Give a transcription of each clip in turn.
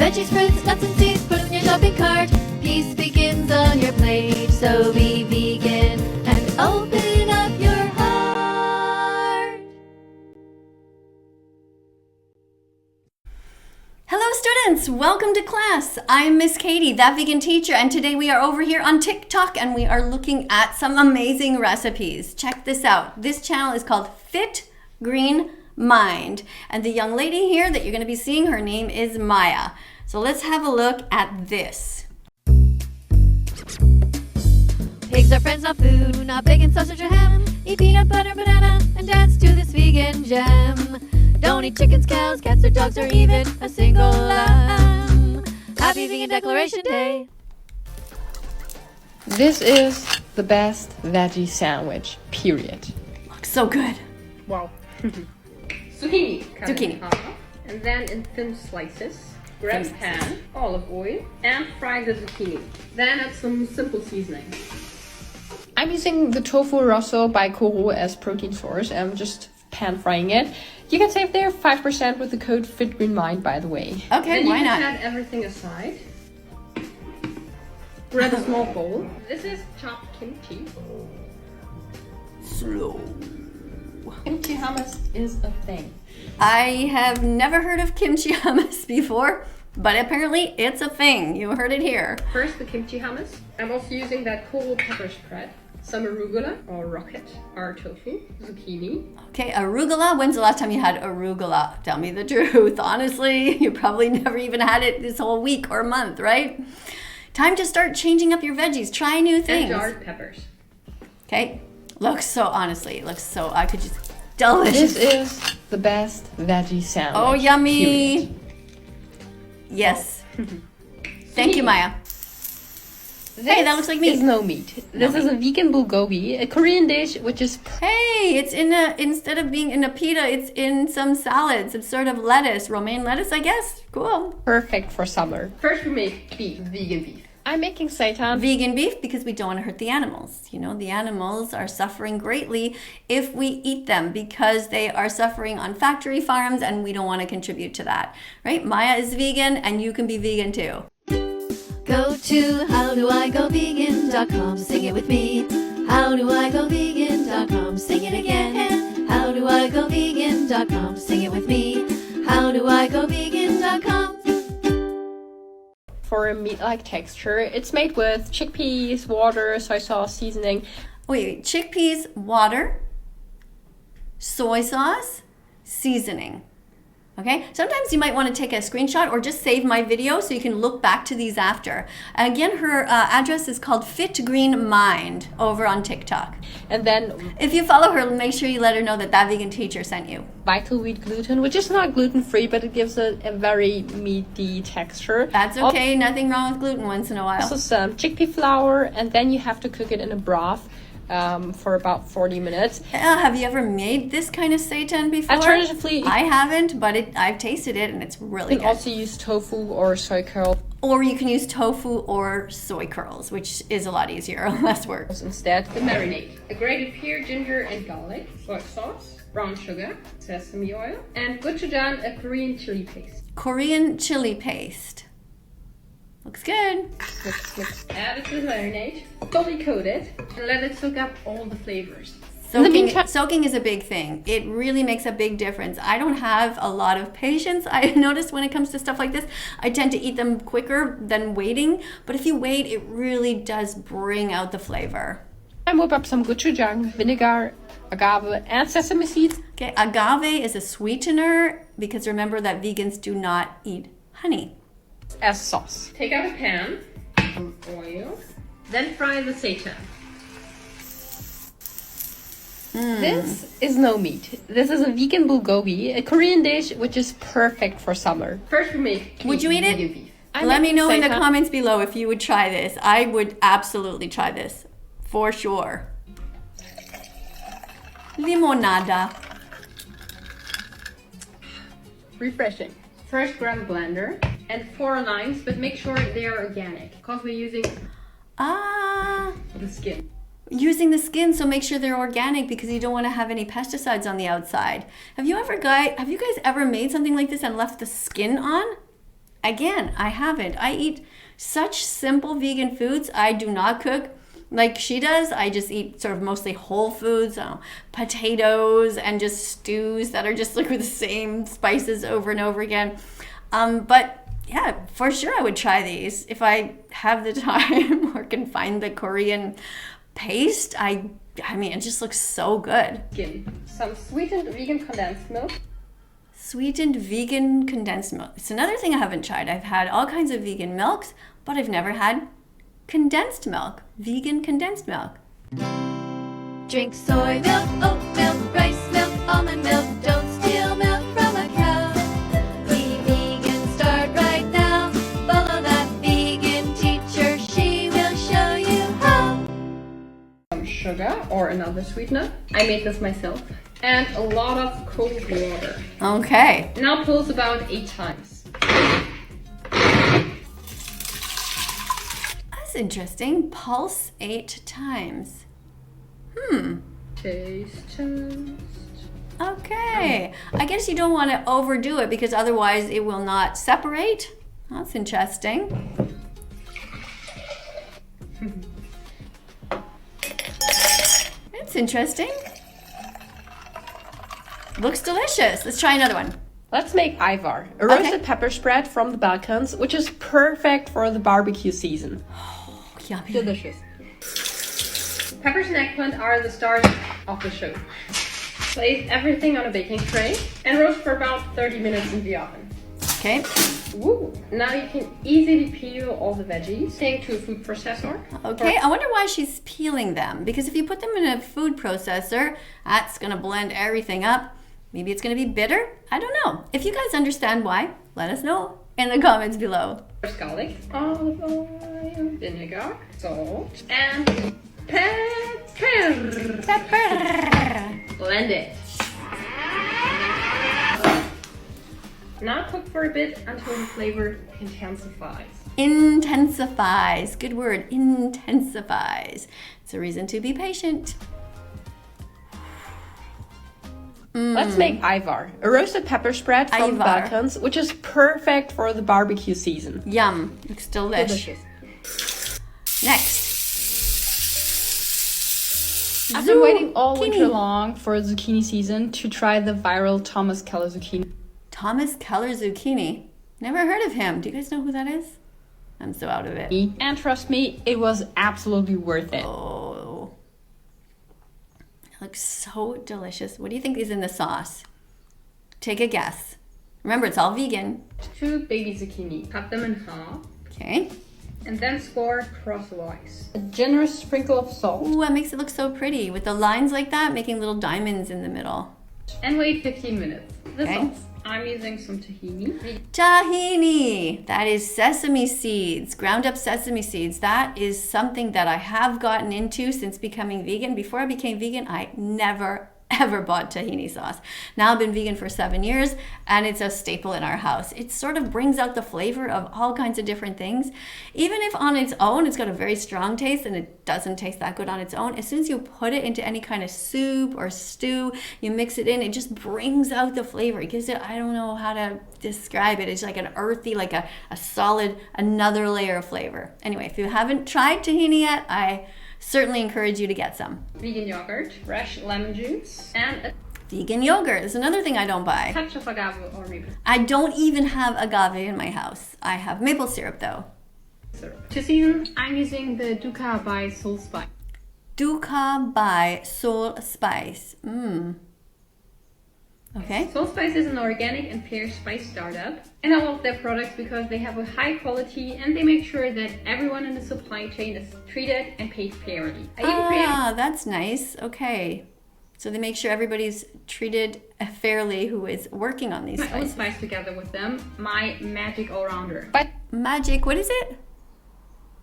Veggies, fruits, nuts and seeds, put them in your shopping cart. Peace begins on your plate, so be vegan and open up your heart. Hello students, welcome to class. I'm Miss Katie, that vegan teacher, and today we are over here on TikTok and we are looking at some amazing recipes. Check this out. This channel is called Fit Green Mind, and the young lady here that you're going to be seeing, her name is Maya. So let's have a look at this. Pigs are friends, not food, not bacon, sausage, or ham. Eat peanut butter, banana, and dance to this vegan jam. Don't eat chickens, cows, cats, or dogs, or even a single lamb. Happy Vegan Declaration Day. This is the best veggie sandwich, period. Looks so good. Wow. Zucchini. Cut Zucchini. in half, and then in thin slices. Grab a pan, olive oil, and fry the zucchini. Then add some simple seasoning. I'm using the tofu rosso by Koro as protein source. I'm just pan frying it. You can save there 5% with the code FitGreenMind, by the way. Okay, Then why you not? can set everything aside. Grab a small bowl. This is chopped kimchi. Slow. Kimchi hummus is a thing. I have never heard of kimchi hummus before, but apparently it's a thing. You heard it here. First, the kimchi hummus. I'm also using that coral pepper spread. Some arugula or rocket, or tofu, zucchini. Okay, arugula. When's the last time you had arugula? Tell me the truth. Honestly, you probably never even had it this whole week or month, right? Time to start changing up your veggies. Try new things. And jarred peppers. Okay, looks so, honestly, it looks so, I could just, delicious. This is the best veggie sandwich. Oh, yummy. period. Yes. Thank you, Maya. Hey, that looks like meat. This is no meat. This is a vegan bulgogi, a Korean dish which is Hey, it's in a, instead of being in a pita, it's in some salad, some sort of lettuce, romaine lettuce, I guess. Cool. perfect for summer. First, we make beef, vegan beef. I'm making seitan. Vegan beef because we don't want to hurt the animals. You know, the animals are suffering greatly if we eat them because they are suffering on factory farms and we don't want to contribute to that, right? Maya is vegan and you can be vegan too. Go to howdoigovegan.com, sing it with me. Howdoigovegan.com, sing it again. Howdoigovegan.com, sing it with me. Howdoigovegan.com. For a meat-like texture. It's made with chickpeas, water, soy sauce, seasoning. Wait, chickpeas, water, soy sauce, seasoning. Okay, sometimes you might want to take a screenshot or just save my video so you can look back to these after. Again, her address is called Fit Green Mind over on TikTok. And then If you follow her, make sure you let her know that that vegan teacher sent you. vital wheat gluten, which is not gluten-free, but it gives a very meaty texture. That's okay, nothing wrong with gluten once in a while. Also some chickpea flour, and then you have to cook it in a broth for about 40 minutes. Have you ever made this kind of seitan before? Alternatively, I haven't, but I've tasted it and it's really you good. can also use tofu or soy curl Or you can use tofu or soy curls, which is a lot easier, less work. instead. The marinade. A grated pear, ginger, and garlic. Soy sauce, brown sugar, sesame oil, and gochujang, a Korean chili paste. Korean chili paste. Looks good. Mix. Add it to the marinade, fully coat it, and let it soak up all the flavors. Soaking is a big thing. It really makes a big difference. I don't have a lot of patience. I notice when it comes to stuff like this, I tend to eat them quicker than waiting. But if you wait, it really does bring out the flavor. I whip up some gochujang, vinegar, agave, and sesame seeds. Okay, agave is a sweetener because remember that vegans do not eat honey. As sauce. Take out a pan, some oil, then fry the seitan. This is no meat. This is a vegan bulgogi, a Korean dish which is perfect for summer. First, we make Would you eat it? vegan beef. Let me know in the seitan. comments below if you would try this. I would absolutely try this. For sure. Limonada. Refreshing. First, grab a blender and 4 limes, but make sure they are organic because we're using the skin. Using the skin, so make sure they're organic because you don't want to have any pesticides on the outside. Have you guys ever made something like this and left the skin on? Again, I haven't. I eat such simple vegan foods. I do not cook like she does. I just eat sort of mostly whole foods, potatoes, and just stews that are just like with the same spices over and over again. But yeah, for sure I would try these if I have the time or can find the Korean paste. I mean, it just looks so good. Some sweetened vegan condensed milk. Sweetened vegan condensed milk. It's another thing I haven't tried. I've had all kinds of vegan milks, but I've never had condensed milk. Vegan condensed milk. Drink soy milk, oat milk, rice milk, almond milk. Don't steal milk from a cow. Be vegan, start right now. Follow that vegan teacher. She will show you how. Some sugar or another sweetener. I made this myself. And a lot of cold water. Okay. Now pulse about 8 times. That's interesting. Pulse 8 times. Taste. Okay. I guess you don't want to overdo it because otherwise it will not separate. That's interesting. It's interesting. Looks delicious. Let's try another one. Let's make Ivar, a roasted pepper spread from the Balkans, which is perfect for the barbecue season. Yummy. Delicious. Peppers and eggplant are the stars of the show. Place everything on a baking tray and roast for about 30 minutes in the oven. Okay. Woo! Now you can easily peel all the veggies, take to a food processor. Okay, I wonder why she's peeling them. Because if you put them in a food processor, that's going to blend everything up. Maybe it's going to be bitter. I don't know. If you guys understand why, let us know in the comments below. Garlic, olive oil, vinegar, salt, and pepper. Blend it. Now cook for a bit until the flavor intensifies. Intensifies. Good word. Intensifies. It's a reason to be patient. Let's make Ivar, a roasted pepper spread from the Ivar. Balkans, which is perfect for the barbecue season. Yum. Looks delish. Delicious. Next. I've been waiting all Zucchini. winter long for the zucchini season to try the viral Thomas Keller zucchini. Thomas Keller zucchini. Never heard of him. Do you guys know who that is? I'm so out of it. And trust me, it was absolutely worth it. Oh. It looks so delicious. What do you think is in the sauce? Take a guess. Remember, it's all vegan. 2 baby zucchini. Cut them in half Okay. and then score crosswise. A generous sprinkle of salt. Ooh, that makes it look so pretty. With the lines like that, making little diamonds in the middle. And wait 15 minutes. The Okay. sauce. I'm using some tahini. Tahini. That is sesame seeds, ground up sesame seeds. That is something that I have gotten into since becoming vegan. Before I became vegan, I never ever bought tahini sauce. Now I've been vegan for 7 years and it's a staple in our house. It sort of brings out the flavor of all kinds of different things. Even if on its own it's got a very strong taste and it doesn't taste that good on its own, as soon as you put it into any kind of soup or stew, you mix it in, it just brings out the flavor. It gives it, I don't know how to describe it. It's like an earthy, like a solid, another layer of flavor. Anyway, if you haven't tried tahini yet, I certainly encourage you to get some. Vegan yogurt, fresh lemon juice, and a Vegan yogurt is another thing I don't buy. touch of agave or maple I don't even have agave in my house. I have maple syrup though. syrup. To season, I'm using the Dukkha by Soul Spice. Dukkha by Soul Spice. Okay. Soul Spice is an organic and pear spice startup, and I love their products because they have a high quality and they make sure that everyone in the supply chain is treated and paid fairly. I even created That's nice. Okay. So they make sure everybody's treated fairly who is working on these my own spices. spice together with them, my magic all-rounder. But Magic, what is it?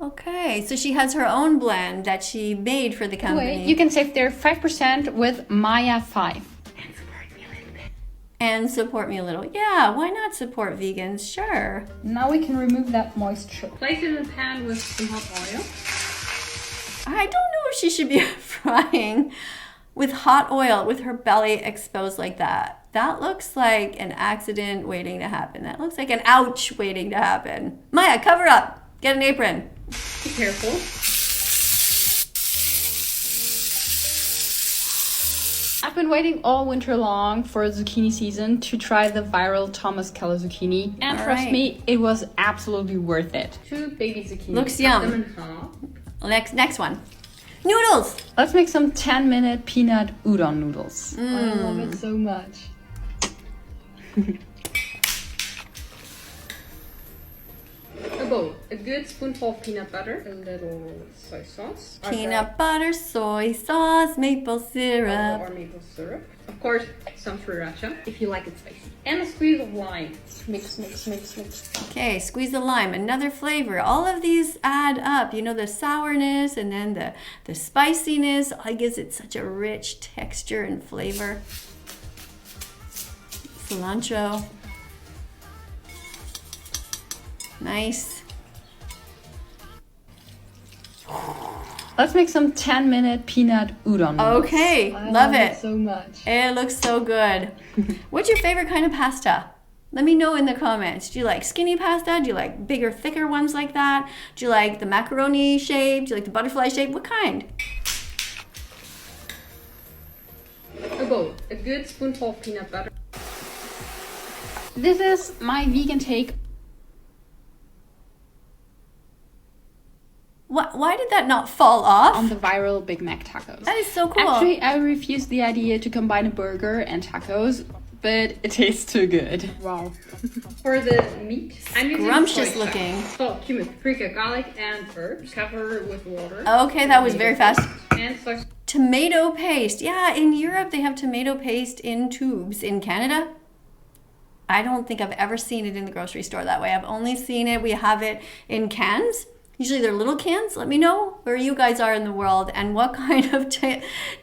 Okay, so she has her own blend that she made for the company. you can save there 5% with Maya 5. And support me a little bit. And support me a little. Yeah, why not support vegans? Sure. Now we can remove that moisture. Place it in a pan with some hot oil. I don't know if she should be frying with hot oil with her belly exposed like that. That looks like an accident waiting to happen. That looks like an ouch waiting to happen. Maya, cover up. Get an apron. Be careful. I've been waiting all winter long for zucchini season to try the viral Thomas Keller zucchini. And All trust right. me, it was absolutely worth it. 2 baby zucchini. Looks Cut yum. them in half. Next one. Noodles. Let's make some 10-minute peanut udon noodles. I love it so much. A bowl, a good spoonful of peanut butter, a little soy sauce, Peanut butter, soy sauce, maple syrup. or maple syrup. Of course, some sriracha if you like it spicy, and a squeeze of lime. Mix, mix, mix, mix. Okay, squeeze the lime, another flavor. All of these add up. You know, the sourness and then the spiciness. I gives it such a rich texture and flavor. Cilantro. Nice. Let's make some 10-minute peanut udon noodles. Okay, love it. so much. It looks so good. What's your favorite kind of pasta? Let me know in the comments. Do you like skinny pasta? Do you like bigger, thicker ones like that? Do you like the macaroni shape? Do you like the butterfly shape? What kind? A bowl, a good spoonful of peanut butter. This is my vegan take. Why did that not fall off? On the viral Big Mac tacos. That is so cool. Actually, I refused the idea to combine a burger and tacos, but it tastes too good. Wow. For the meat, I'm using Scrumptious soy looking. sauce, salt, cumin, paprika, garlic, and herbs. Cover with water. Okay, that was very fast. And soy Tomato paste. Yeah, in Europe they have tomato paste in tubes. In Canada, I don't think I've ever seen it in the grocery store that way. I've only seen it, we have it in cans. Usually they're little cans. Let me know where you guys are in the world and what kind of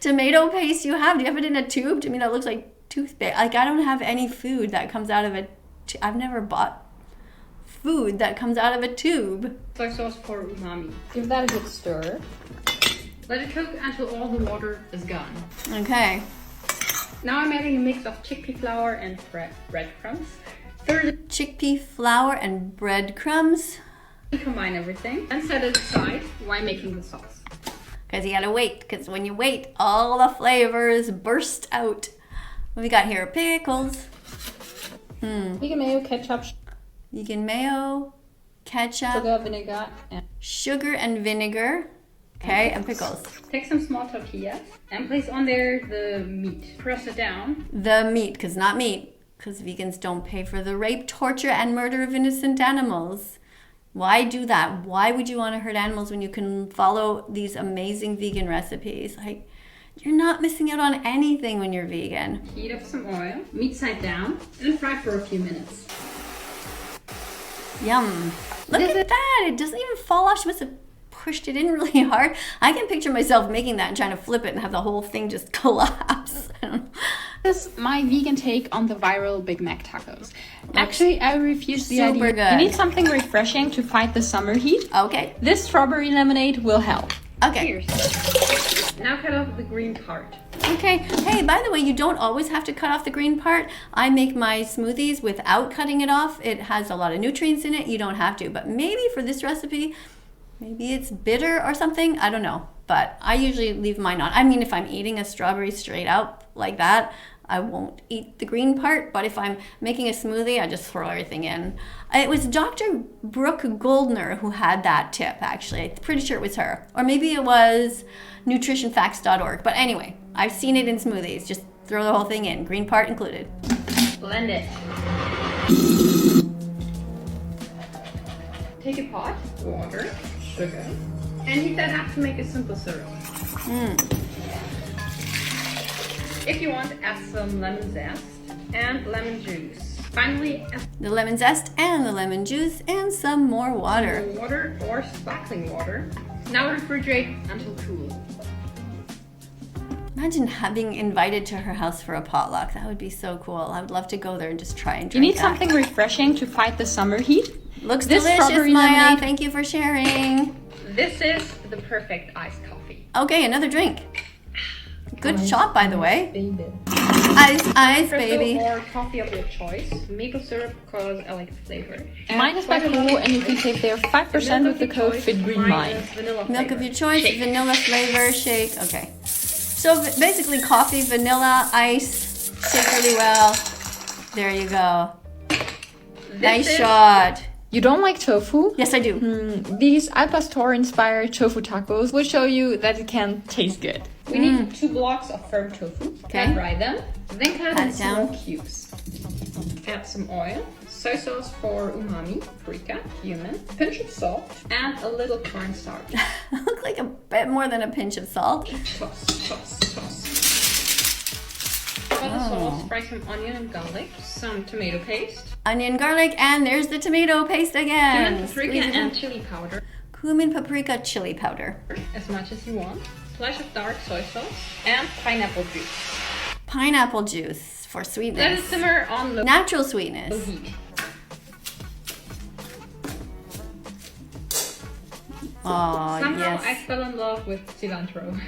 tomato paste you have. Do you have it in a tube? To me, that looks like toothpaste. Like, I don't have any food that comes out of a I've never bought food that comes out of a tube. soy sauce for umami. Give that a good stir. Let it cook until all the water is gone. Okay. Now I'm adding a mix of chickpea flour and breadcrumbs. Third, Chickpea flour and breadcrumbs. combine everything and set it aside while making the sauce. Because you gotta wait, because when you wait, all the flavors burst out. What we got here? Pickles. Vegan mayo, ketchup, Vegan mayo, ketchup, sugar, vinegar, and sugar and vinegar. Okay, and pickles. Take some small tortillas and place on there the meat. Press it down. The meat, because not meat. Because vegans don't pay for the rape, torture, and murder of innocent animals. Why do that? Why would you want to hurt animals when you can follow these amazing vegan recipes? Like, you're not missing out on anything when you're vegan. Heat up some oil. Meat side down and fry for a few minutes. Yum. Look at that. It doesn't even fall off. She must have pushed it in really hard. I can picture myself making that and trying to flip it and have the whole thing just collapse. I don't know. this is my vegan take on the viral Big Mac tacos. Actually, I refused the Super idea. good. You need something refreshing to fight the summer heat. Okay. This strawberry lemonade will help. Okay. Cheers. Now cut off the green part. Okay. Hey, by the way, you don't always have to cut off the green part. I make my smoothies without cutting it off. It has a lot of nutrients in it. You don't have to. But maybe for this recipe, maybe it's bitter or something. I don't know. But I usually leave mine on. I mean, if I'm eating a strawberry straight out like that, I won't eat the green part. But if I'm making a smoothie, I just throw everything in. It was Dr. Brooke Goldner who had that tip, actually. I'm pretty sure it was her. Or maybe it was nutritionfacts.org. But anyway, I've seen it in smoothies. Just throw the whole thing in, green part included. Blend it. Take a pot, water, sugar, and heat that up to make a simple syrup. If you want, add some lemon zest and lemon juice. Finally, add The lemon zest and the lemon juice and some more water. some water or sparkling water. Now refrigerate until cool. Imagine being invited to her house for a potluck. That would be so cool. I would love to go there and just try and You drink need that. something refreshing to fight the summer heat. Looks This delicious, strawberry Maya. lemonade- Thank you for sharing. This is the perfect iced coffee. Okay, another drink. Good shot, by the way. Baby. Ice, Crystal baby. or coffee of your choice. Maple syrup because I like the flavor. Mine is by Koro, and you can save there 5% with the code FitGreenMind. Milk of your choice, vanilla flavor shake. Okay. So basically coffee, vanilla, ice, shake really well. There you go. Nice shot. You don't like tofu? Yes, I do. These al pastor inspired tofu tacos will show you that it can taste good. We need 2 blocks of firm tofu. Okay. Fry them. Then cut Cut in it down. small cubes. Add some oil, soy sauce for umami, paprika, cumin, pinch of salt, and a little cornstarch. Look like a bit more than a pinch of salt. Toss, toss, toss. For the sauce, fry some onion and garlic, some tomato paste, Onion, garlic, and there's the tomato paste again. cumin, paprika, Squeeze it in. and chili powder. Cumin, paprika, chili powder. As much as you want. Splash of dark soy sauce, and pineapple juice. Pineapple juice for Let it sweetness. simmer on low Natural sweetness. heat. Oh, Somehow I yes. fell in love with cilantro.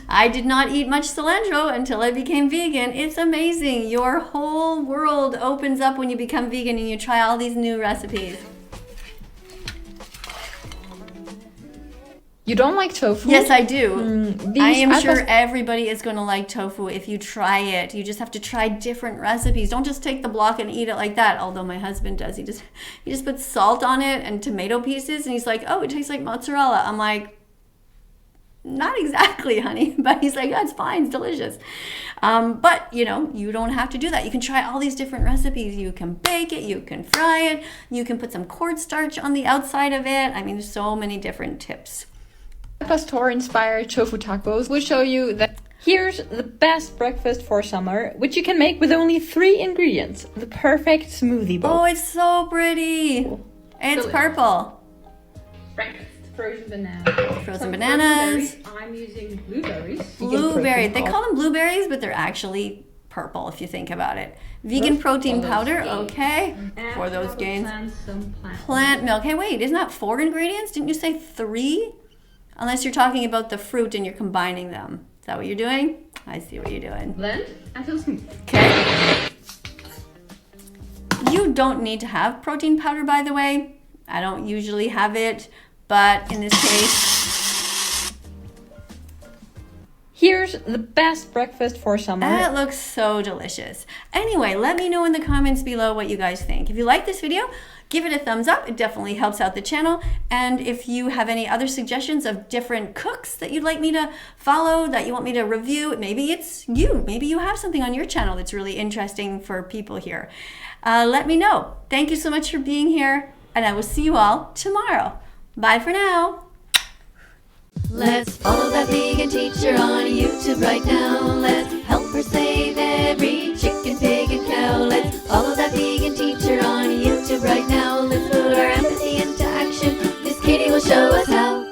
I did not eat much cilantro until I became vegan. It's amazing. Your whole world opens up when you become vegan and you try all these new recipes. You don't like tofu? Yes, I do. These I am al sure pas- everybody is going to like tofu if you try it. You just have to try different recipes. Don't just take the block and eat it like that. Although my husband does. He just puts salt on it and tomato pieces, and he's like, "Oh, it tastes like mozzarella." I'm like, "Not exactly, honey." But he's like, "That's fine. It's delicious." But you know, you don't have to do that. You can try all these different recipes. You can bake it. You can fry it. You can put some cornstarch on the outside of it. I mean, there's so many different tips. Al pastor inspired tofu tacos will show you that here's the best breakfast for summer, which you can make with only 3 ingredients. The perfect smoothie bowl. Oh, it's so pretty. It's Delicious. purple. Breakfast. Frozen banana. Frozen Some bananas. berries. I'm using blueberries. Blueberry. protein They powder. call them blueberries, but they're actually purple if you think about it. Vegan protein those powder, gains. okay. And For those for the gains. plants, some Plant milk. Hey, wait, isn't that 4 ingredients? Didn't you say 3? Unless you're talking about the fruit and you're combining them. Is that what you're doing? I see what you're doing. Blend until smooth. Okay. You don't need to have protein powder, by the way. I don't usually have it, but in this case, Here's the best breakfast for summer. that looks so delicious. Anyway, let me know in the comments below what you guys think. If you like this video, give it a thumbs up. It definitely helps out the channel. And if you have any other suggestions of different cooks that you'd like me to follow, that you want me to review, maybe it's you. Maybe you have something on your channel that's really interesting for people here. Let me know. Thank you so much for being here, and I will see you all tomorrow. Bye for now. Let's follow that vegan teacher on YouTube right now. Let's help her save every chicken, pig, and cow. Let's follow that vegan teacher on YouTube right now. Let's put our empathy into action. Miss Katie will show us how.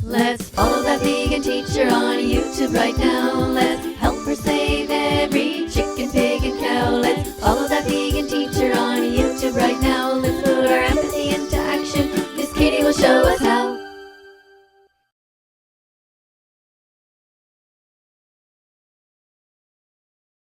Let's follow that vegan teacher on YouTube right now. Let's